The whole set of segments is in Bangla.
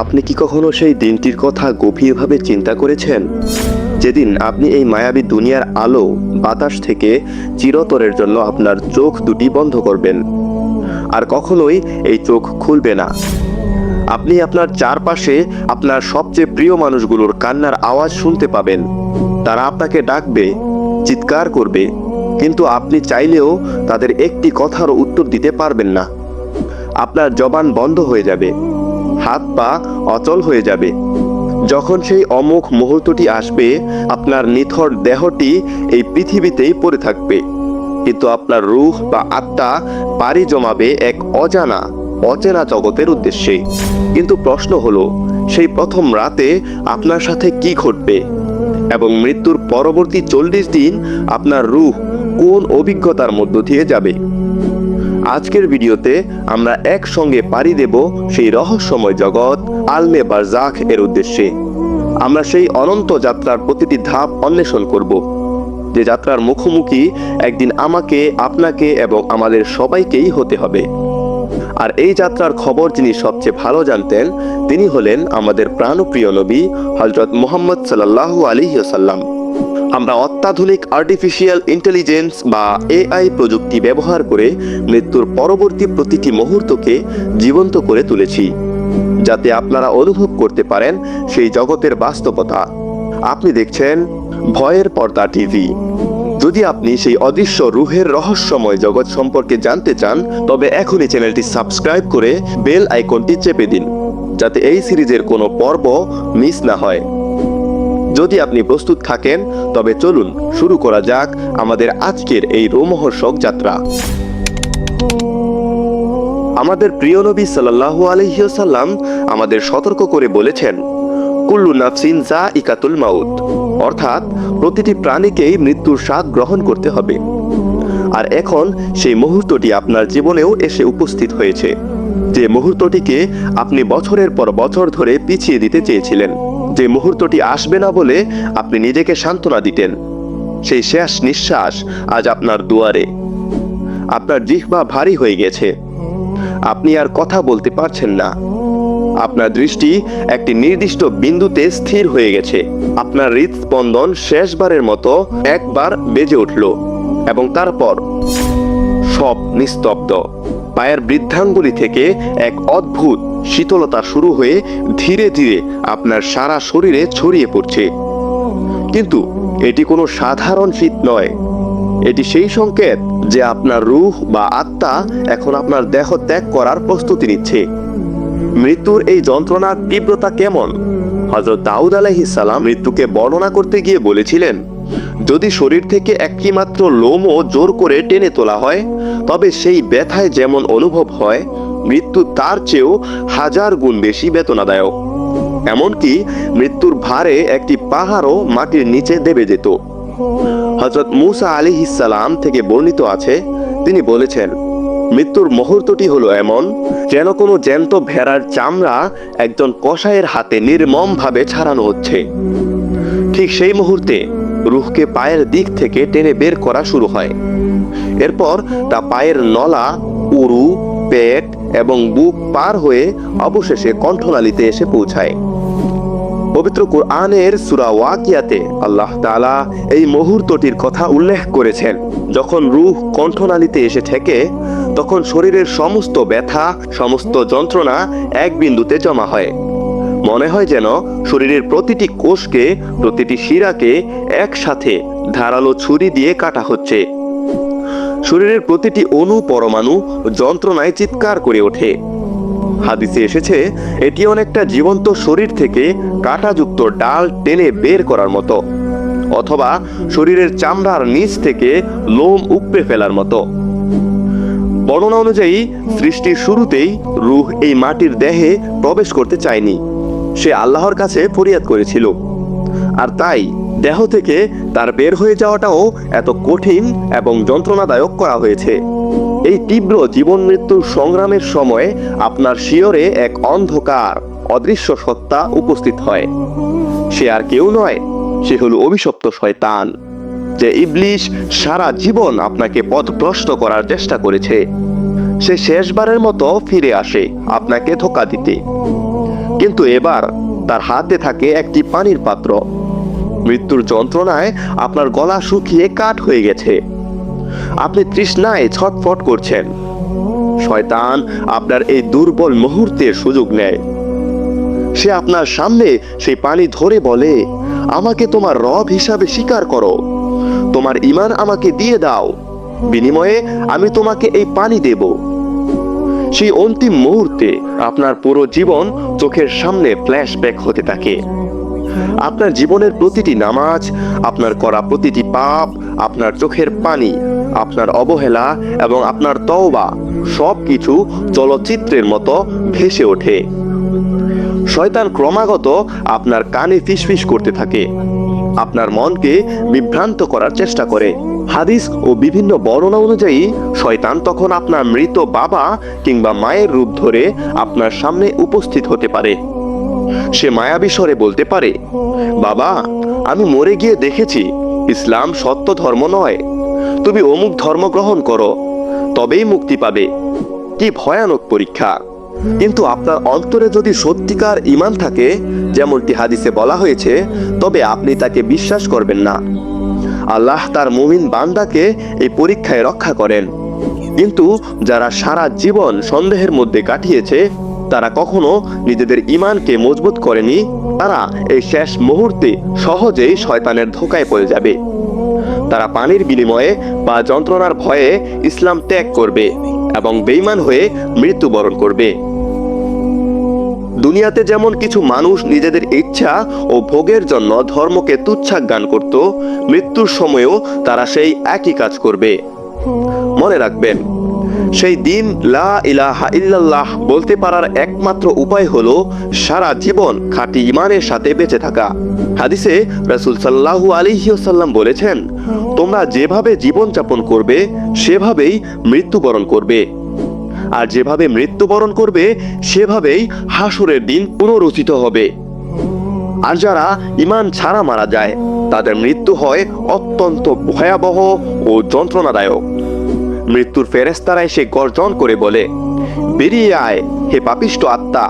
আপনি কি কখনো সেই দিনটির কথা গভীরভাবে চিন্তা করেছেন, যেদিন আপনি এই মায়াবী দুনিয়ার আলো বাতাস থেকে চিরতরের জন্য আপনার চোখ দুটি বন্ধ করবেন, আর কখনোই এই চোখ খুলবে না? আপনি আপনার চারপাশে আপনার সবচেয়ে প্রিয় মানুষগুলোর কান্নার আওয়াজ শুনতে পাবেন। তারা আপনাকে ডাকবে, চিৎকার করবে, কিন্তু আপনি চাইলেও তাদের একটি কথারও উত্তর দিতে পারবেন না। আপনার জবান বন্ধ হয়ে যাবে, হাত পা অচল হয়ে যাবে। যখন সেই অমোঘ মুহূর্তটি আসবে, আপনার নিথর দেহটি এই পৃথিবীতেই পড়ে থাকবে, কিন্তু আপনার রূহ বা আত্মা পাড়ি জমাবে এক অচেনা জগতের উদ্দেশ্যে। কিন্তু প্রশ্ন হলো, সেই প্রথম রাতে আপনার সাথে কি ঘটবে, এবং মৃত্যুর পরবর্তী 40 দিন আপনার রূহ কোন অভিজ্ঞতার মধ্য দিয়ে যাবে? আজকের ভিডিওতে আমরা একসঙ্গে পাড়ি দেব সেই রহস্যময় জগৎ আলমে বারজাখ এর উদ্দেশ্যে। আমরা সেই অনন্ত যাত্রার প্রতিটি ধাপ অন্বেষণ করব, যে যাত্রার মুখোমুখি একদিন আমাকে, আপনাকে এবং আমাদের সবাইকেই হতে হবে। আর এই যাত্রার খবর যিনি সবচেয়ে ভালো জানতেন, তিনি হলেন আমাদের প্রাণপ্রিয় নবী হযরত মুহাম্মদ সাল্লাল্লাহু আলাইহি ওয়াসাল্লাম। আমরা অত্যাধুনিক আর্টিফিশিয়াল ইন্টেলিজেন্স বা এআই প্রযুক্তি ব্যবহার করে মৃত্যুর পরবর্তী প্রতিটি মুহূর্তকে জীবন্ত করে তুলেছি, যাতে আপনারা অনুভব করতে পারেন সেই জগতের বাস্তবতা। আপনি দেখছেন ভয়ের পর্দা টিভি। যদি আপনি সেই অদৃশ্য রূহের রহস্যময় জগৎ সম্পর্কে জানতে চান, তবে এখনই চ্যানেলটি সাবস্ক্রাইব করে বেল আইকনটি চেপে দিন, যাতে এই সিরিজের কোনো পর্ব মিস না হয়। যদি আপনি প্রস্তুত থাকেন, তবে চলুন শুরু করা যাক আমাদের আজকের এই রোমহর্ষক যাত্রা। আমাদের প্রিয় নবী সাল্লাল্লাহু আলাইহি ওয়াসাল্লাম আমাদের সতর্ক করে বলেছেন, কুল্লু নাফসিন যায়িকাতুল মাউত, অর্থাৎ প্রতিটি প্রাণীকেই মৃত্যুর স্বাদ গ্রহণ করতে হবে। আর এখন সেই মুহূর্তটি আপনার জীবনেও এসে উপস্থিত হয়েছে, যে মুহূর্তটিকে আপনি বছরের পর বছর ধরে পিছিয়ে দিতে চেয়েছিলেন, যে মুহূর্তটি আসবে না বলে আপনি নিজেকে সান্ত্বনা দিতেন। সেই শেষ নিঃশ্বাস আজ আপনার দুয়ারে। আপনার জিহ্বা ভারী হয়ে গেছে, আপনি আর কথা বলতে পারছেন না। আপনার দৃষ্টি একটি নির্দিষ্ট বিন্দুতে স্থির হয়ে গেছে। আপনার হৃদস্পন্দন শেষবারের মতো একবার বেজে উঠল, এবং তারপর সব নিস্তব্ধ। পায়ের বৃদ্ধাঙ্গুলি থেকে এক অদ্ভুত শীতলতা শুরু হয়ে ধীরে ধীরে আপনার সারা শরীরে ছড়িয়ে পড়ছে। কিন্তু এটি কোনো সাধারণ শীত নয়, এটি সেই সংকেত যে আপনার রূহ বা আত্মা এখন আপনার দেহ ত্যাগ করার প্রস্তুতি নিচ্ছে। মৃত্যুর এই যন্ত্রণার তীব্রতা কেমন? হযরত দাউদ আলাইহিস সালাম মৃত্যুকে বর্ণনা করতে গিয়ে বলেছিলেন, যদি শরীর থেকে একটি মাত্র লোমও জোর করে টেনে তোলা হয়, তবে সেই ব্যথায় যেমন অনুভব হয়, মৃত্যু তার চেয়েও 1000 গুণ বেশি বেদনাদায়ক। এমনকি মৃত্যুর ভারে একটি পাহাড়ও মাটির নিচে দেবে যেত। হযরত মুসা আলাইহিস সালাম থেকে বর্ণিত আছে, তিনি বলেছেন, মৃত্যুর মুহূর্তটি হলো এমন, যেন কোনো জ্যান্ত ভেড়ার চামড়া একজন কসাইয়ের হাতে নির্মমভাবে ছাড়ানো হচ্ছে। ঠিক সেই মুহূর্তে রূহকে পায়ের দিক থেকে টেনে বের করা শুরু হয়। এরপর তা পায়ের নলা, উরু, পেট এবং বুক পার হয়ে অবশেষে কণ্ঠনালীতে এসে পৌঁছায়। পবিত্র কুরআনের সূরা ওয়াকিয়াতে আল্লাহ তাআলা এই মুহূর্তটির কথা উল্লেখ করেছেন। যখন রূহ কণ্ঠনালীতে এসে ঠেকে, তখন শরীরের সমস্ত ব্যথা, সমস্ত যন্ত্রণা এক বিন্দুতে জমা হয়। মনে হয় যেন শরীরের প্রতিটি কোষকে, প্রতিটি শিরাকে একসাথে ধারালো ছুরি দিয়ে কাটা হচ্ছে। শরীরের প্রতিটি অণু পরমাণু যন্ত্রণায় চিৎকার করে ওঠে। হাদিসে এসেছে, এটি অনেকটা জীবন্ত শরীর থেকে কাঁটাযুক্ত ডাল টেনে বের করার মতো, অথবা শরীরের চামড়ার নিচ থেকে লোম উপড়ে ফেলার মতো। বর্ণনা অনুযায়ী সৃষ্টির শুরুতেই রূহ এই মাটির দেহে প্রবেশ করতে চায়নি। সে আল্লাহর কাছে ফরিয়াদ করেছিল, আর তাই দেহ থেকে তার বের হয়ে যাওয়াটাও এত কঠিন এবং যন্ত্রণাদায়ক করা হয়েছে। এই তীব্র জীবন মৃত্যুর সংগ্রামের সময় আপনার শিয়রে এক অন্ধকার অদৃশ্য সত্তা উপস্থিত হয়। সে আর কেউ নয়, সে হলো অভিশপ্ত শয়তান, যে ইবলিশ সারা জীবন আপনাকে পথভ্রষ্ট করার চেষ্টা করেছে। সে শেষবারের মতো ফিরে আসে আপনাকে ধোঁকা দিতে। কিন্তু এবার তার হাতে থাকে একটি পানির পাত্র। মৃত্যুর যন্ত্রণায় আপনার গলা শুকিয়ে কাঠ হয়ে গেছে, আপনি তৃষ্ণায় ছটফট করছেন। শয়তান আপনার এই দুর্বল মুহূর্তের সুযোগ নেয়। সে আপনার সামনে সেই পানি ধরে বলে, আমাকে তোমার রব হিসাবে স্বীকার করো, তোমার ঈমান আমাকে দিয়ে দাও, বিনিময়ে আমি তোমাকে এই পানি দেব। সেই অন্তিম মুহূর্তে আপনার পুরো জীবন চোখের সামনে ফ্ল্যাশব্যাক হতে থাকে। আপনার জীবনের প্রতিটি নামাজ, আপনার করা প্রতিটি পাপ, আপনার চোখের পানি, আপনার অবহেলা এবং আপনার তওবা সবকিছু চলচ্চিত্রের মতো ভেসে ওঠে। শয়তান ক্রমাগত আপনার কানে ফিসফিস করতে থাকে, আপনার মনকে বিভ্রান্ত করার চেষ্টা করে। হাদিস ও বিভিন্ন বর্ণনা অনুযায়ী শয়তান তখন আপনার মৃত বাবা কিংবা মায়ের রূপ ধরে আপনার সামনে উপস্থিত হতে পারে। সে মায়াবী স্বরে বলতে পারে, বাবা, আমি মরে গিয়ে দেখেছি ইসলাম সত্য ধর্ম নয়, তুমি অমুক ধর্ম গ্রহণ করো, তবেই মুক্তি পাবে। কি ভয়ানক পরীক্ষা! কিন্তু আপনার অন্তরে যদি সত্যিকার ঈমান থাকে, যেমনটি হাদিসে বলা হয়েছে, তবে আপনি তাকে বিশ্বাস করবেন না। আল্লাহ তার মুমিন বান্দাকে এই পরীক্ষায় রক্ষা করেন। কিন্তু যারা সারা জীবন সন্দেহের মধ্যে কাটিয়েছে, তারা কখনো নিজেদের ঈমানকে মজবুত করেনি, তারা এই শেষ মুহূর্তে সহজেই শয়তানের ধোঁকায় পড়ে যাবে। তারা পানির বিনিময়ে বা যন্ত্রণার ভয়ে ইসলাম ত্যাগ করবে এবং বেঈমান হয়ে মৃত্যুবরণ করবে। দুনিয়াতে যেমন কিছু মানুষ নিজেদের ইচ্ছা ও ভোগের জন্য ধর্মকে তুচ্ছাজ্ঞান করত, মৃত্যুর সময়ও তারা সেই একই কাজ করবে। মনে রাখবেন, সেই দিন লা ইলাহা ইল্লাল্লাহ বলতে পারার একমাত্র উপায় হলো সারা জীবন খাঁটি ঈমানের সাথে বেঁচে থাকা। হাদিসে রাসূল সাল্লাল্লাহু আলাইহি ওয়াসাল্লাম বলেছেন, তোমরা যেভাবে জীবন যাপন করবে সেভাবেই মৃত্যুবরণ করবে, আর যেভাবে মৃত্যুবরণ করবে সেভাবেই হাসরের দিন পুনরুত্থিত হবে। আর যারা ঈমান ছাড়া মারা যায়, তাদের মৃত্যু হয় অত্যন্ত ভয়াবহ ও যন্ত্রণাদায়ক। মৃত্যুর ফেরেশতারা এসে গর্জন করে বলে, বেরিয়ে আয় হে পাপিষ্ঠ আত্মা,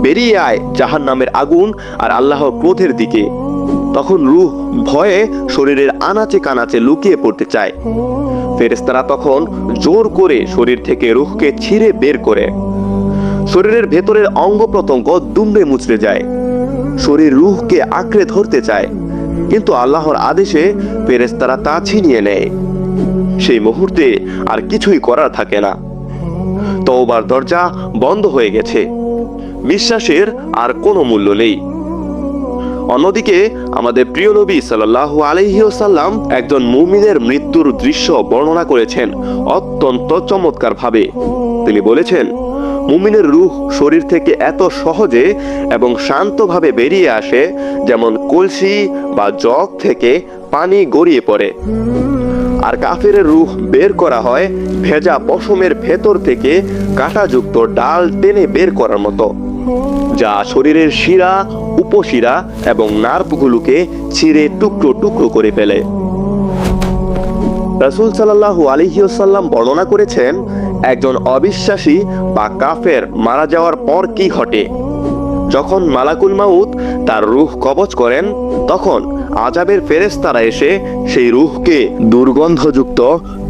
বেরিয়ে আয় জাহান্নামের আগুন আর আল্লাহর ক্রোধের দিকে। তখন রূহ ভয়ে শরীরের আনাচে কানাচে লুকিয়ে পড়তে চায়। ফেরেশতারা তখন জোর করে শরীর থেকে রূহকে ছিঁড়ে বের করে। শরীরের ভেতরের অঙ্গ প্রত্যঙ্গ দুমড়ে মুচড়ে যায়। শরীর রূহকে আঁকড়ে ধরতে চায়, কিন্তু আল্লাহর আদেশে ফেরেশতারা তা ছিনিয়ে নেয়। সেই মুহূর্তে আর কিছুই করার থাকে না। তওবার দরজা বন্ধ হয়ে গেছে, বিশ্বাসের আর কোনো মূল্য নেই। অন্যদিকে আমাদের প্রিয় নবী সাল্লাল্লাহু আলাইহি ওয়াসাল্লাম একজন মুমিনের মৃত্যুর দৃশ্য বর্ণনা করেছেন অত্যন্ত চমৎকার ভাবে। তিনি বলেছেন, মুমিনের রূহ শরীর থেকে এত সহজে এবং শান্তভাবে বেরিয়ে আসে যেমন কলসি বা জগ থেকে পানি গড়িয়ে পড়ে। আর কাফেরের রূহ বের করা হয় ভেজা পশমের ভেতর থেকে কাঁটাযুক্ত ডাল টেনে বের করার মতো, যা শরীরের শিরা, উপশিরা এবং নার্ভগুলোকে ছিঁড়ে টুকরো টুকরো করে ফেলে। রাসূল সাল্লাল্লাহু আলাইহি ওয়াসাল্লাম বর্ণনা করেছেন, একজন অবিশ্বাসী বা কাফের মারা যাওয়ার পর কি ঘটে। যখন মালাকুল মাউত তার রূহ কবজ করেন, তখন আযাবের ফেরেশতারা এসে সেই রূহকে দুর্গন্ধযুক্ত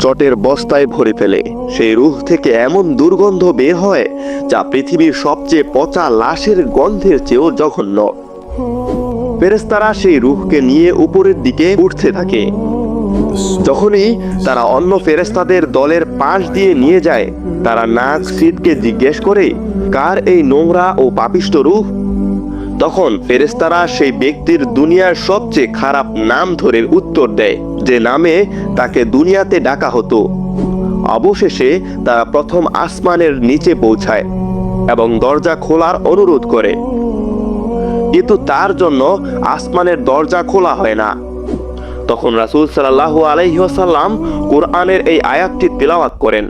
চটের বস্তায় ভরে ফেলে। সেই রূহ থেকে এমন দুর্গন্ধ বের হয় যা পৃথিবীর সবচেয়ে পচা লাশের গন্ধের চেয়েও জঘন্য। ফেরেশতারা সেই রূহকে নিয়ে উপরের দিকে উঠতে থাকে। যখনই তারা অন্য ফেরেশতাদের দলের পাশ দিয়ে নিয়ে যায়, তারা নাক সিটকে জিজ্ঞেস করে, কার এই নোংরা ও পাপিষ্ঠ রূহ? তখন ফেরেশতারা সেই ব্যক্তির দুনিয়ার সবচেয়ে খারাপ নাম ধরে উত্তর দেয়, যে নামে তাকে দুনিয়াতে ডাকা হতো। অবশেষে তারা প্রথম আসমানের নিচে পৌঁছায় এবং দরজা খোলার অনুরোধ করে, কিন্তু তার জন্য আসমানের দরজা খোলা হয় না। তখন রাসূল সাল্লাল্লাহু আলাইহি ওয়াসাল্লাম কোরআনের এই আয়াতটি তিলাওয়াত করেন,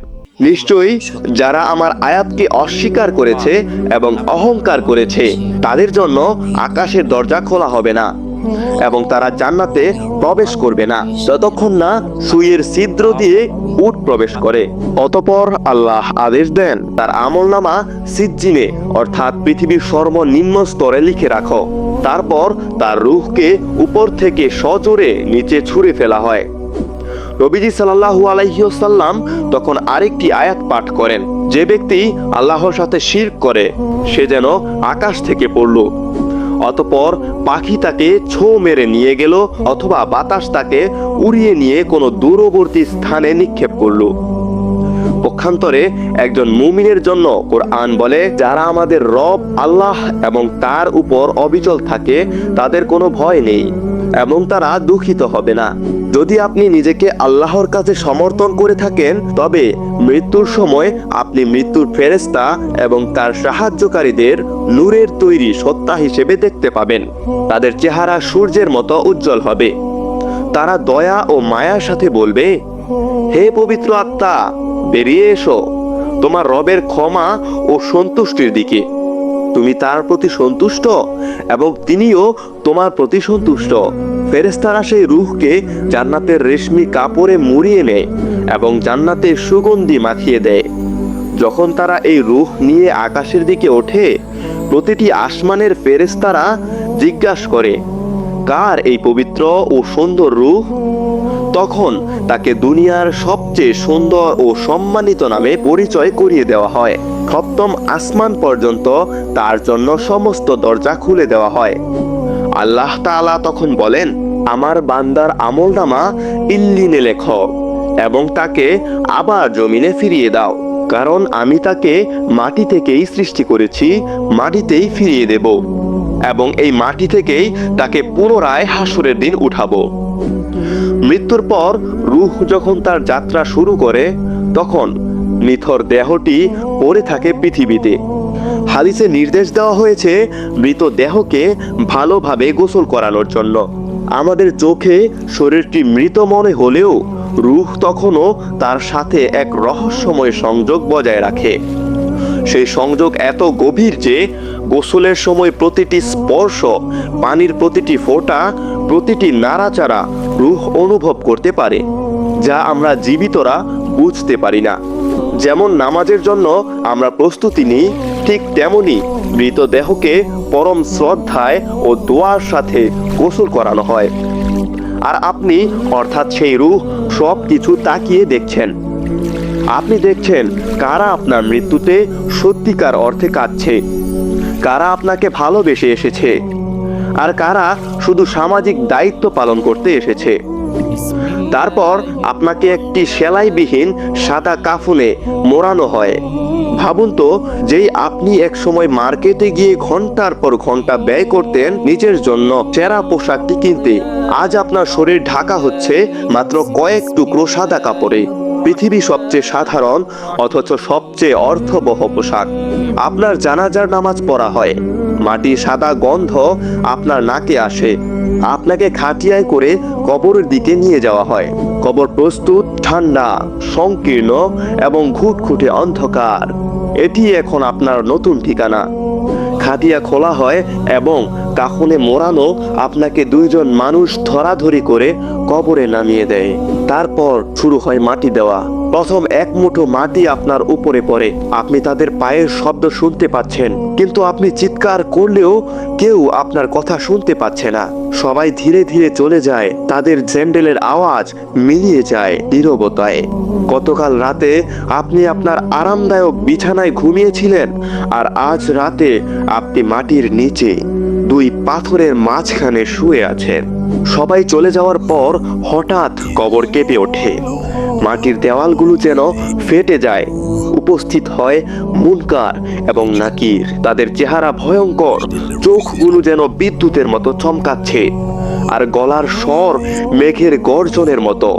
নিশ্চয়ই যারা আমার আয়াতকে অস্বীকার করেছে এবং অহংকার করেছে, তাদের জন্য আকাশের দরজা খোলা হবে না এবং তারা জান্নাতে প্রবেশ করবে না যতক্ষণ না সুইয়ের ছিদ্র দিয়ে উট প্রবেশ করে। অতঃপর আল্লাহ আদেশ দেন, তার আমলনামা সিজ্জিনে অর্থাৎ পৃথিবীর সর্বনিম্ন স্তরে লিখে রাখো। তারপর তার রূহকে উপর থেকে সজোরে নিচে ছুঁড়ে ফেলা হয়। নবীজি সাল্লাল্লাহু আলাইহি ওয়াসাল্লাম তখন আরেকটি আয়াত পাঠ করেন, যে ব্যক্তি আল্লাহর সাথে শিরক করে সে যেন আকাশ থেকে পড়ল। অতঃপর পাখি তাকে ছোঁ মেরে নিয়ে গেল অথবা বাতাস তাকে উড়িয়ে নিয়ে কোনো দূরবর্তী স্থানে নিক্ষেপ করল। পক্ষান্তরে একজন মুমিনের জন্য কোরআন বলে, যারা আমাদের রব আল্লাহ এবং তার উপর অবিচল থাকে তাদের কোনো ভয় নেই এবং তারা দুঃখিত হবে না। যদি আপনি নিজেকে আল্লাহর কাছে সমর্থন করে থাকেন তবে মৃত্যুর সময় আপনি মৃত্যুর ফেরেশতা এবং তার সাহায্যকারীদের নূরের তৈরি সত্তা হিসেবে দেখতে পাবেন। তাদের চেহারা সূর্যের মতো উজ্জ্বল হবে। তারা দয়া ও মায়ার সাথে বলবে, হে পবিত্র আত্মা, বেরিয়ে এসো তোমার রবের ক্ষমা ও সন্তুষ্টির দিকে। তুমি তার প্রতি সন্তুষ্ট এবং তিনিও তোমার প্রতি সন্তুষ্ট। ফেরেশতারা সেই রূহকে জান্নাতের রেশমি কাপড়ে মুড়িয়ে নেয় এবং জান্নাতের সুগন্ধি মাখিয়ে দেয়। যখন তারা এই রূহ নিয়ে আকাশের দিকে ওঠে, প্রতিটি আসমানের ফেরেশতারা জিজ্ঞাসা করে, কার এই পবিত্র ও সুন্দর রূহ? তখন তাকে দুনিয়ার সবচেয়ে সুন্দর ও সম্মানিত নামে পরিচয় করিয়ে দেওয়া হয়। সপ্তম আসমান পর্যন্ত তার জন্য সমস্ত দরজা খুলে দেওয়া হয়। আল্লাহ তাআলা তখন বলেন, আমার বান্দার আমলনামা ইল্লিনে লেখো এবং তাকে আবার জমিনে ফিরিয়ে দাও, কারণ আমি তাকে মাটি থেকেই সৃষ্টি করেছি, মাটিতেই ফিরিয়ে দেব এবং এই মাটি থেকেই তাকে পুনরায় হাসরের দিন উঠাবো। মৃত্যুর পর রূহ যখন তার যাত্রা শুরু করে তখন নিথর দেহটি পড়ে থাকে পৃথিবীতে। হাদিসে নির্দেশ দেওয়া হয়েছে মৃত দেহকে ভালোভাবে গোসল করানোর জন্য। আমাদের চোখে শরীরটি মৃত মনে হলেও রূহ তখনও তার সাথে এক রহস্যময় সংযোগ বজায় রাখে। সেই সংযোগ এত গভীর যে গোসলের সময় প্রতিটি স্পর্শ, পানির প্রতিটি ফোঁটা, প্রতিটি নাড়াচাড়া রূহ অনুভব করতে পারে, যা আমরা জীবিতরা বুঝতে পারি না। যেমন নামাজের জন্য আমরা প্রস্তুতি নিই, ঠিক তেমনি মৃতদেহকে পরম শ্রদ্ধায় ও দোয়ার সাথে গোসল করানো হয়। আর আপনি অর্থাৎ সেই রূহ সব কিছু তাকিয়ে দেখছেন। আপনি দেখছেন কারা আপনার মৃত্যুতে সত্যিকার অর্থে কাঁদছে, কারা আপনাকে ভালোবেসে এসেছে, আর কারা শুধু সামাজিক দায়িত্ব পালন করতে এসেছে। তারপর আপনাকে একটি সেলাইবিহীন সাদা কাফনে মোড়ানো হয়। ভাবুন তো, যেই আপনি এক সময় মার্কেটে গিয়ে ঘন্টার পর ঘন্টা ব্যয় করতেন নিজের জন্য চেরা পোশাকটি কিনতে, আজ আপনার শরীর ঢাকা হচ্ছে মাত্র কয়েক টুকরো সাদা কাপড়ে। পৃথিবী সবচেয়ে সাধারণ অথচ সবচেয়ে অর্থবহ পোশাক। আপনার জানাজার নামাজ পড়া হয়, মাটির সাদা গন্ধ আপনার নাকে আসে। আপনাকে খাটিয়ায় করে কবরের দিকে নিয়ে যাওয়া হয়। কবর প্রস্তুত, ঠান্ডা, সংকীর্ণ এবং ঘুটঘুটে অন্ধকার। এটি এখন আপনার নতুন ঠিকানা। খাটিয়া খোলা হয় এবং কাফনে মোড়ানো আপনাকে দুইজন মানুষ ধরাধরি করে কবরে নামিয়ে দেয়। তারপর শুরু হয় মাটি দেওয়া। প্রথম এক মুঠো মাটি আপনার উপরে পড়ে। আপনি তাদের পায়ের শব্দ শুনতে পাচ্ছেন, কিন্তু আপনি চিৎকার করলেও কেউ আপনার কথা শুনতে পাচ্ছে না। সবাই ধীরে ধীরে চলে যায়, তাদের স্যান্ডেলের আওয়াজ মিলিয়ে যায় নীরবতায়। গতকাল রাতে আপনি আপনার আরামদায়ক বিছানায় ঘুমিয়েছিলেন, আর আজ রাতে আপনি মাটির নিচে দুই পাথরের মাঝখানে শুয়ে আছেন। সবাই চলে যাওয়ার পর হঠাৎ কবর কেঁপে ওঠে। মাটির দেওয়ালগুলো যেন ফেটে যায়। উপস্থিত হয় মুনকার এবং নাকির। তাদের চেহারা ভয়ঙ্কর, চোখগুলো যেন বিদ্যুতের মতো চমকাচ্ছে, আর গলার স্বর মেঘের গর্জনের মতো।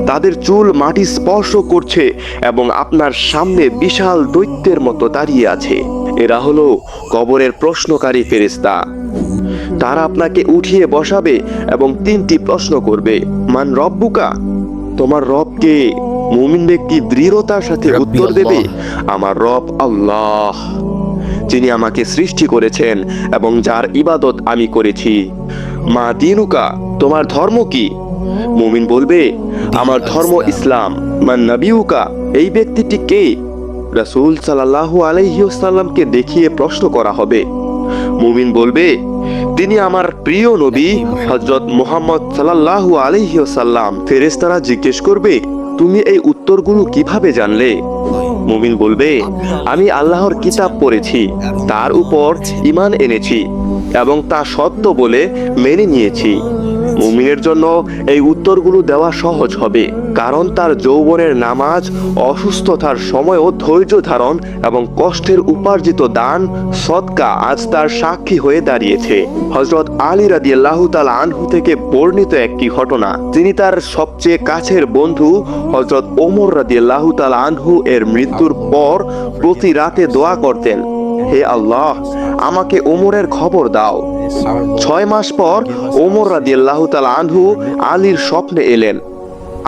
তাদের চুল মাটি স্পর্শ করছে এবং আপনার সামনে বিশাল দৈত্যের মতো দাঁড়িয়ে আছে। এরা হলো কবরের প্রশ্নকারী ফেরেশতা। তারা আপনাকে উঠিয়ে বসাবে এবং তিনটি প্রশ্ন করবে। মান রব্বুকা, তোমার রব কে? মুমিন ব্যক্তি দৃঢ়তার সাথে উত্তর দেবে, আমার রব আল্লাহ, যিনি আমাকে সৃষ্টি করেছেন এবং যার ইবাদত আমি করেছি। মা দিনুকা, তোমার ধর্ম কি? মুমিন বলবে, আমার ধর্ম ইসলাম। মান নবিউকা, এই ব্যক্তিটি কে? রাসূল সাল্লাল্লাহু আলাইহি ওয়াসাল্লামকে দেখিয়ে প্রশ্ন করা হবে। মুমিন বলবে, তিনি আমার প্রিয় নবী হযরত মুহাম্মদ সাল্লাল্লাহু আলাইহি ওয়াসাল্লাম। ফেরেশতারা জিজ্ঞেস করবে, তুমি এই উত্তরগুলো কিভাবে জানলে? মুমিন বলবে, আমি আল্লাহর কিতাব পড়েছি, তার উপর ঈমান এনেছি এবং তা সত্য বলে মেনে নিয়েছি। মুমিনের জন্য এই উত্তরগুলো দেওয়া সহজ হবে, কারণ তার যৌবনের নামাজ, অসুস্থতার সময়ও ধৈর্য ধারণ এবং কষ্টের উপার্জিত দান সদকা আজ তার সাক্ষী হয়ে দাঁড়িয়েছে। হযরত আলী রাদিয়াল্লাহু তাআলা আনহু থেকে বর্ণিত একটি ঘটনা, তিনি তার সবচেয়ে কাছের বন্ধু হযরত ওমর রাদিয়াল্লাহু তাআলা আনহু এর মৃত্যুর পর প্রতি রাতে দোয়া করতেন, হে আল্লাহ, আমাকে ওমরের খবর দাও। 6 মাস পর ওমর রাদিয়াল্লাহু তাআলা আনহু আলীর স্বপ্নে এলেন।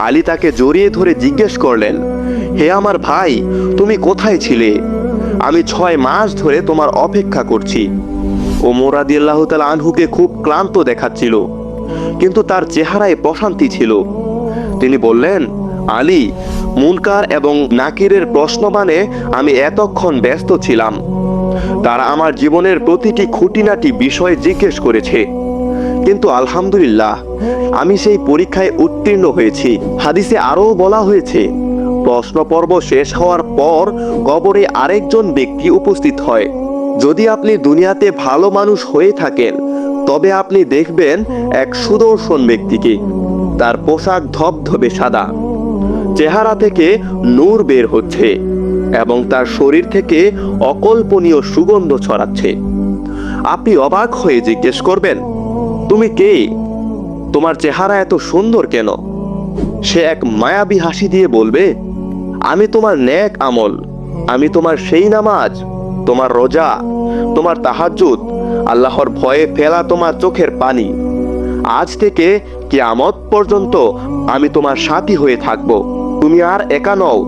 আলী তাকে জড়িয়ে ধরে জিজ্ঞেস করলেন, হে আমার ভাই, তুমি কোথায় ছিলে? আমি 6 মাস ধরে তোমার অপেক্ষা করছি। ওমর রাদিয়াল্লাহু তাআলা আনহুকে খুব ক্লান্ত দেখাচ্ছিল, কিন্তু তার চেহারায় প্রশান্তি ছিল। তিনি বললেন, আলী, মুনকার এবং নাকিরের প্রশ্নবাণে আমি এতক্ষণ ব্যস্ত ছিলাম। তারা আমার জীবনের প্রতিটি খুঁটিনাটি বিষয় জিজ্ঞেস করেছে, কিন্তু আলহামদুলিল্লাহ আমি সেই পরীক্ষায় উত্তীর্ণ হয়েছি। হাদিসে আরও বলা হয়েছে, প্রশ্ন পর্ব শেষ হওয়ার পর কবরে আরেকজন ব্যক্তি উপস্থিত হয়। যদি আপনি দুনিয়াতে ভালো মানুষ হয়ে থাকেন, তবে আপনি দেখবেন এক সুদর্শন ব্যক্তিকে। তার পোশাক ধবধবে সাদা, চেহারা থেকে নূর বের হচ্ছে এবং তার শরীর থেকে অকল্পনীয় সুগন্ধ ছড়াচ্ছে। আপনি অবাক হয়ে জিজ্ঞেস করবেন, তুমি কে? তোমার চেহারা এত সুন্দর কেন? সে এক মায়াবী হাসি দিয়ে বলবে, আমি তোমার নেক আমল, আমি তোমার সেই নামাজ, তোমার রোজা, তোমার তাহাজ্জুদ, আল্লাহর ভয়ে ফেলা তোমার চোখের পানি। আজ থেকে কিয়ামত পর্যন্ত আমি তোমার সাথী হয়ে থাকব। তুমি আর একা নও।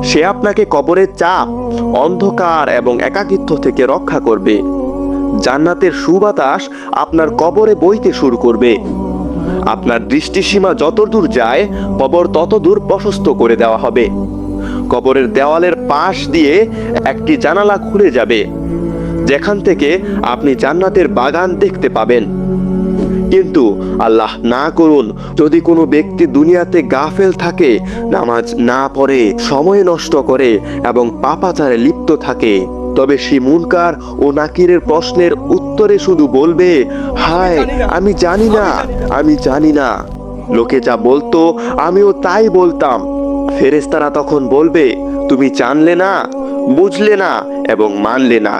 সে আপনাকে কবরের চাপ, অন্ধকার এবং একাকিত্ব থেকে রক্ষা করবে। জান্নাতের সুবাতাস আপনার কবরে বইতে শুরু করবে। আপনার দৃষ্টিসীমা যতদূর যায়, কবর ততদূর প্রশস্ত করে দেওয়া হবে। কবরের দেওয়ালের পাশ দিয়ে একটি জানালা খুলে যাবে, যেখান থেকে আপনি জান্নাতের বাগান দেখতে পাবেন। কিন্তু আল্লাহ না করুন, যদি কোনো ব্যক্তি দুনিয়াতে গাফেল থাকে, নামাজ না পড়ে, সময় নষ্ট করে এবং পাপাচারে লিপ্ত থাকে, তবে সে মুনকার ও নাকিরের প্রশ্নের উত্তরে শুধু বলবে, হায়, আমি জানি না, আমি জানি না। লোকে যা বলতো আমিও তাই বলতাম। ফেরেশতারা তখন বলবে, তুমি জানলে না, বুঝলে না এবং মানলে না।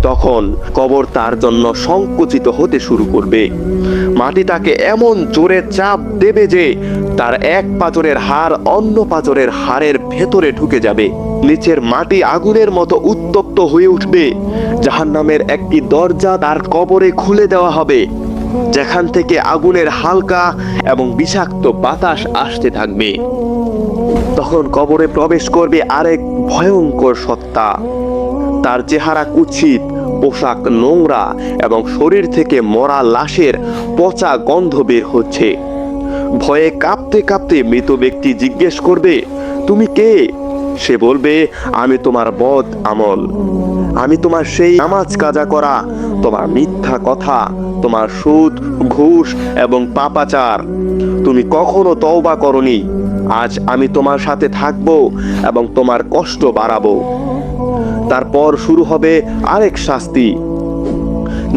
তখন কবর তার জন্য সংকুচিত হতে শুরু করবে। মাটি তাকে এমন জোরে চাপ দেবে যে তার এক পাঁজরের হাড় অন্য পাঁজরের হাড়ের ভেতরে ঢুকে যাবে। নিচের মাটি আগুনের মতো উত্তপ্ত হয়ে উঠবে। জাহান্নামের একটি দরজা তার কবরে খুলে দেওয়া হবে, যেখান থেকে আগুনের হালকা এবং বিষাক্ত বাতাস আসতে থাকবে। তখন কবরে প্রবেশ করবে আরেক ভয়ঙ্কর সত্তা। তার চেহারা কুৎসিত, পোশাক নোংরা এবং শরীর থেকে মরা লাশের পচা গন্ধ বের হচ্ছে। ভয়ে কাঁপতে কাঁপতে মৃত ব্যক্তি জিজ্ঞেস করবে, তুমি কে? সে বলবে, আমি তোমার বদ আমল, আমি তোমার সেই নামাজ কাজা করা, তোমার মিথ্যা কথা, তোমার সুদ, ঘুষ এবং পাপাচার। তুমি কখনো তওবা করনি। আজ আমি তোমার সাথে থাকবো এবং তোমার কষ্ট বাড়াবো। তারপর শুরু হবে আরেক শাস্তি।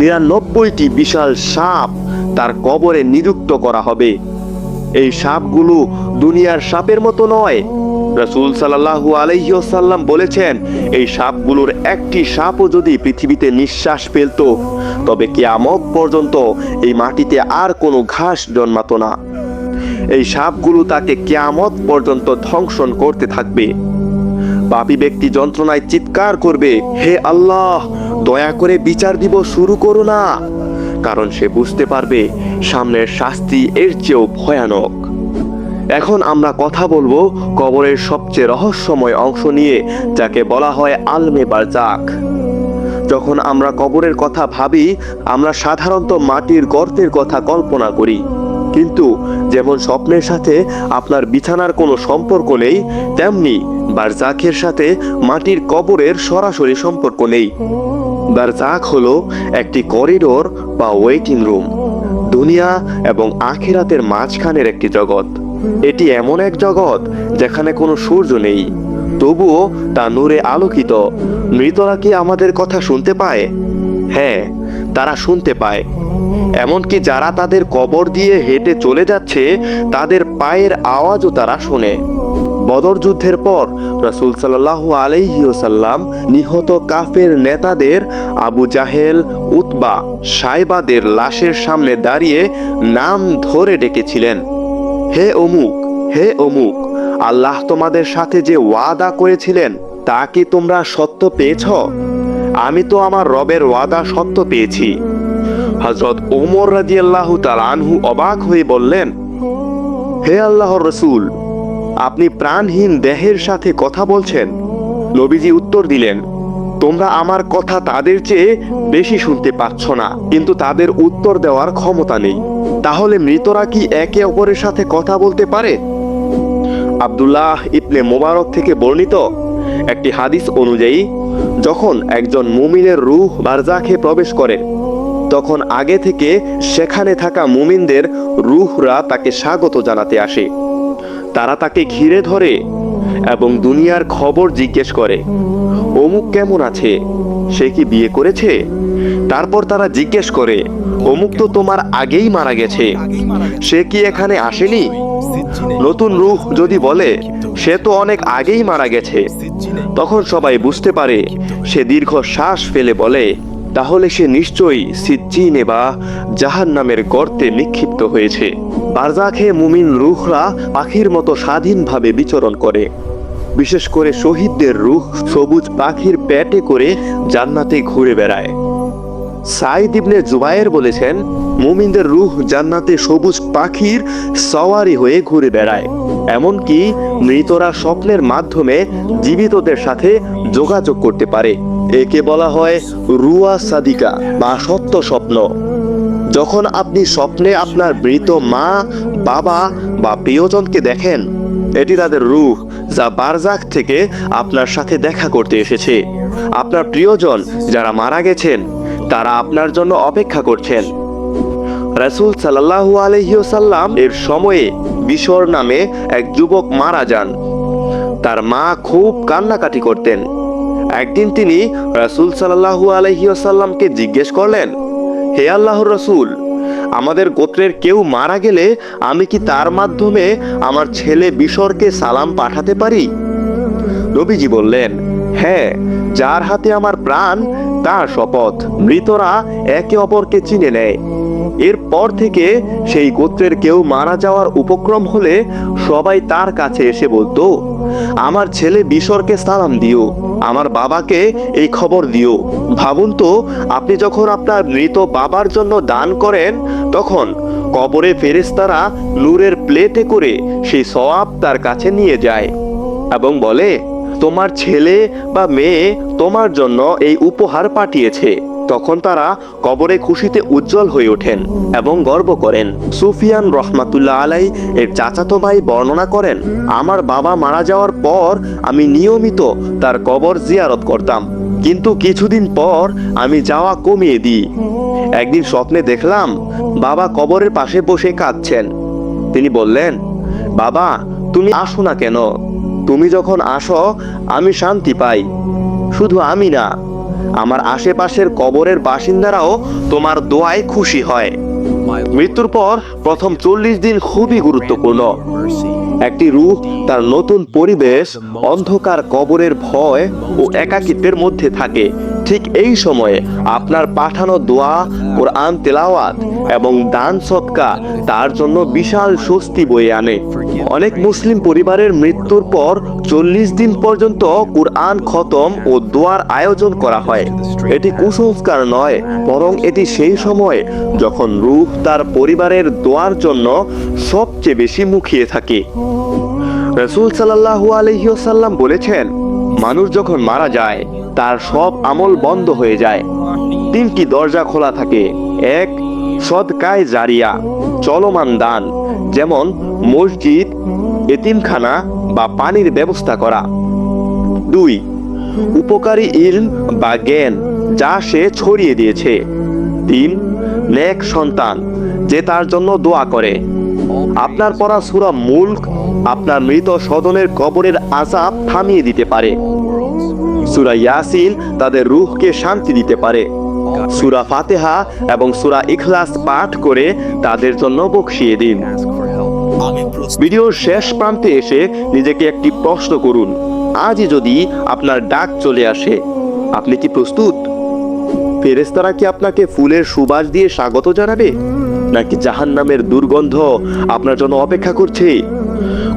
99টি বিশাল সাপ তার কবরে নিযুক্ত করা হবে। এই সাপগুলো দুনিয়ার সাপের মতো নয়। রাসূল সাল্লাল্লাহু আলাইহি ওয়াসাল্লাম বলেছেন, এই সাপগুলোর একটি সাপও যদি পৃথিবীতে নিঃশ্বাস ফেলতো, তবে কিয়ামত পর্যন্ত এই মাটিতে আর কোনো ঘাস জন্মাতো না। এই সাপগুলো তাকে কিয়ামত পর্যন্ত ধ্বংসন করতে থাকবে। পাপী ব্যক্তি যন্ত্রণায় চিৎকার করবে, হে আল্লাহ, দয়া করে বিচার দিবস শুরু করো না। কারণ সে বুঝতে পারবে সামনের শাস্তি এর চেয়েও ভয়ানক। এখন আমরা কথা বলবো কবরের সবচেয়ে রহস্যময় অংশ নিয়ে, যাকে বলা হয় আলমে বারজাখ। যখন আমরা কবরের কথা ভাবি, আমরা সাধারণত মাটির গর্তের কথা কল্পনা করি, কিন্তু যেমন স্বপ্নের সাথে আপনার বিছানার কোনো সম্পর্ক নেই, তেমনি বারজাখের সাথে মাটির কবরের সরাসরি সম্পর্ক নেই। বারজাখ হলো একটি করিডোর বা ওয়েটিং রুম, দুনিয়া এবং আখিরাতের মাঝখানের একটি জগৎ। এটি এমন এক জগৎ যেখানে কোনো সূর্য নেই, তবুও তা নূরে আলোকিত। মৃতরা কি আমাদের কথা শুনতে পায়? হ্যাঁ, তারা শুনতে পায়। এমনকি যারা তাদের কবর দিয়ে হেঁটে চলে যাচ্ছে, তাদের পায়ের আওয়াজও তারা শোনে। বদর যুদ্ধের পর রাসূল সাল্লাল্লাহু আলাইহি ওয়াসাল্লাম নিহত কাফের নেতাদের আবু জাহেল, উতবা, সাইবাদের লাশের সামনে দাঁড়িয়ে নাম ধরে ডেকেছিলেন, হে অমুক, হে অমুক, আল্লাহ তোমাদের সাথে যে ওয়াদা করেছিলেন তা কি তোমরা সত্য পেয়েছ? আমি তো আমার রবের ওয়াদা সত্য পেয়েছি। হযরত ওমর রাদিয়াল্লাহু তাআলা আনহু অবাক হয়ে বললেন, হে আল্লাহর রাসূল, আপনি প্রাণহীন দেহের সাথে কথা বলছেন? নবীজি উত্তর দিলেন, তোমরা আমার কথা তাদের চেয়ে বেশি শুনতে পাচ্ছ না, কিন্তু তাদের উত্তর দেওয়ার ক্ষমতা নেই। তাহলে মৃতরা কি একে অপরের সাথে কথা বলতে পারে? আব্দুল্লাহ ইবনে মোবারক থেকে বর্ণিত একটি হাদিস অনুযায়ী, যখন একজন মুমিনের রূহ বারজাখে প্রবেশ করে, তখন আগে থেকে সেখানে থাকা মুমিনদের রূহরা তাকে স্বাগত জানাতে আসে। তারা তাকে ঘিরে ধরে এবং দুনিয়ার খবর জিজ্ঞেস করে, অমুক কেমন আছে, সে কি বিয়ে করেছে? তারপর তারা জিজ্ঞেস করে, অমুক তো তোমার আগেই মারা গেছে, সে কি এখানে আসেনি? নতুন রূহ যদি বলে, সে তো অনেক আগেই মারা গেছে, তখন সবাই বুঝতে পারে। সে দীর্ঘ শ্বাস ফেলে বলে, তাহলে সে নিশ্চয়ই সিজ্জিনে বা জাহান্নামের গর্তে নিক্ষিপ্ত হয়েছে। বারজাখে মুমিন রূহরা পাখির মতো স্বাধীনভাবে বিচরণ করে। বিশেষ করে শহীদদের রূহ সবুজ পাখির পেটে করে জান্নাতে ঘুরে বেড়ায়। সাইদ ইবনে জুবায়ের বলেছেন, মুমিনদের রূহ জান্নাতে সবুজ পাখির সওয়ারি হয়ে ঘুরে বেড়ায়। এমনকি মৃতরা স্বপ্নের মাধ্যমে জীবিতদের সাথে যোগাযোগ করতে পারে। একে বলা হয় রুয়া সাদিকা বা সত্য স্বপ্ন। যখন আপনি স্বপ্নে আপনার মৃত মা, বাবা বা প্রিয়জনকে দেখেন, এটি তাদের রূহ যা বারজাখ থেকে আপনার সাথে দেখা করতে এসেছে। আপনার প্রিয়জন যারা মারা গেছেন, তারা আপনার জন্য অপেক্ষা করছেন। রাসূল সাল্লাল্লাহু আলাইহি ওয়াসাল্লাম এর সময়ে বিশর নামে এক যুবক মারা যান। তার মা খুব কান্নাকাটি করতেন। একদিন তিনি রাসূল সাল্লাল্লাহু আলাইহি ওয়াসাল্লামকে জিজ্ঞেস করলেন, হে আল্লাহর রাসূল, আমাদের গোত্রের কেউ মারা গেলে আমি কি তার মাধ্যমে আমার ছেলে বিশরকে সালাম পাঠাতে পারি? নবীজি বললেন, হ্যাঁ, যার হাতে আমার প্রাণ তার শপথ। মৃতরা একে অপরকে চিনে নেয়। এরপর থেকে সেই গোত্রের কেউ মারা যাওয়ার উপক্রম হলে সবাই তার কাছে এসে বলতো, আমার ছেলে বিশরকে সালাম দিও, আমার বাবাকে এই খবর দিও। ভাবুন তো, আপনি যখন আপনার মৃত বাবার জন্য দান করেন, তখন কবরে ফেরেশতারা নূরের প্লেটে করে সেই সওয়াব তার কাছে নিয়ে যায় এবং বলে, তোমার ছেলে বা মেয়ে তোমার জন্য এই উপহার পাঠিয়েছে। তখন তারা কবরে খুশিতে উজ্জ্বল হয়ে ওঠেন এবং গর্ব করেন। সুফিয়ান রহমাতুল্লাহ আলাই এর চাচাতো ভাই বর্ণনা করেন, আমার বাবা মারা যাওয়ার পর আমি নিয়মিত তার কবর জিয়ারত করতাম, কিন্তু কিছুদিন পর আমি যাওয়া কমিয়ে দিই। একদিন স্বপ্নে দেখলাম বাবা কবরের পাশে বসে কাঁদছেন। তিনি বললেন, বাবা, তুমি আসো না কেন? তুমি যখন আসো আমি শান্তি পাই। শুধু আমি না, আমার আশেপাশের কবরের বাসিন্দারাও তোমার দোয়ায় খুশি হয়। মৃত্যুর পর প্রথম 40 দিন খুবই গুরুত্বপূর্ণ। একটি রূহ তার নতুন পরিবেশ, অন্ধকার কবরের ভয় ও একাকিত্বের মধ্যে থাকে। ঠিক এই সময়ে আপনার পাঠানো দোয়া, কোরআন তেলাওয়াত এবং দান সদকা তার জন্য বিশাল স্বস্তি বয়ে আনে। অনেক মুসলিম পরিবারের মৃত্যুর পর 40 দিন পর্যন্ত কোরআন খতম ও দোয়ার আয়োজন করা হয়। এটি কুসংস্কার নয়, বরং এটি সেই সময় যখন রূহ তার পরিবারের দোয়ার জন্য সবচেয়ে বেশি মুখিয়ে থাকে। রাসূল সাল্লাল্লাহু আলাইহি ওয়াসাল্লাম বলেছেন, মানুষ যখন মারা যায় তার সব আমল বন্ধ হয়ে যায়। 3টি দরজা খোলা থাকে। 1, সদকায়ে জারিয়া, চলমান দান, যেমন মসজিদ, এতিমখানা বা পানির ব্যবস্থা করা। 2, উপকারী ইলম বা জ্ঞান যা সে ছড়িয়ে দিয়েছে। 3, নেক সন্তান যে তার জন্য দোয়া করে। আপনার পড়া সূরা মুলক আপনার মৃত স্বজনের কবরের আযাব থামিয়ে দিতে পারে। সূরা ইয়াসিন তাদের রূহকে শান্তি দিতে পারে। সূরা ফাতিহা এবং সূরা ইখলাস পাঠ করে তাদের জন্য বকশিয়ে দিন। ভিডিওর শেষ প্রান্তে এসে নিজেকে একটি প্রশ্ন করুন, আজই যদি আপনার ডাক চলে আসে, আপনি কি প্রস্তুত? ফেরেশতারা কি আপনাকে ফুলের সুবাস দিয়ে স্বাগত জানাবে, নাকি জাহান্নামের দুর্গন্ধ আপনার জন্য অপেক্ষা করছে?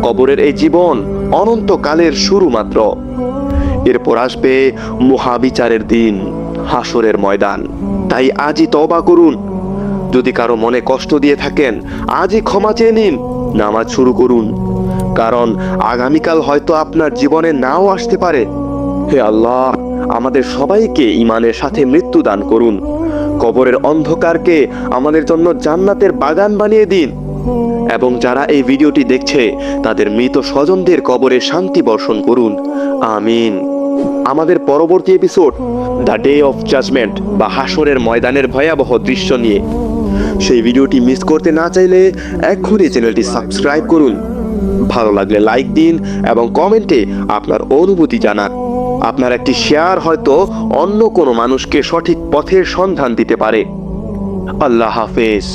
কবরের এই জীবন অনন্তকালের শুরু মাত্র। এরপর আসবে মহাবিচারের দিন, হাসরের ময়দান। তাই আজই তওবা করুন। যদি কারো মনে কষ্ট দিয়ে থাকেন, আজই ক্ষমা চেয়ে নিন, নামাজ শুরু করুন, কারণ আগামীকাল হয়তো আপনার জীবনে নাও আসতে পারে। হে আল্লাহ, আমাদের সবাইকে ঈমানের সাথে মৃত্যু দান করুন। কবরের অন্ধকারকে আমাদের জন্য জান্নাতের বাগান বানিয়ে দিন, এবং যারা এই ভিডিওটি দেখছে তাদের মৃত স্বজনদের কবরে শান্তি বর্ষণ করুন। আমিন। আমাদের পরবর্তী episode the day of judgment বা হাসরের ময়দানের ভয়াবহ দৃশ্য নিয়ে। সেই ভিডিওটি মিস করতে না চাইলে এক্ষুনি চ্যানেলটি সাবস্ক্রাইব করুন। ভালো লাগলে লাইক দিন এবং কমেন্টে আপনার অনুভূতি জানান। আপনার একটি শেয়ার হয়তো অন্য কোনো মানুষকে সঠিক পথের সন্ধান দিতে পারে। আল্লাহ হাফেজ।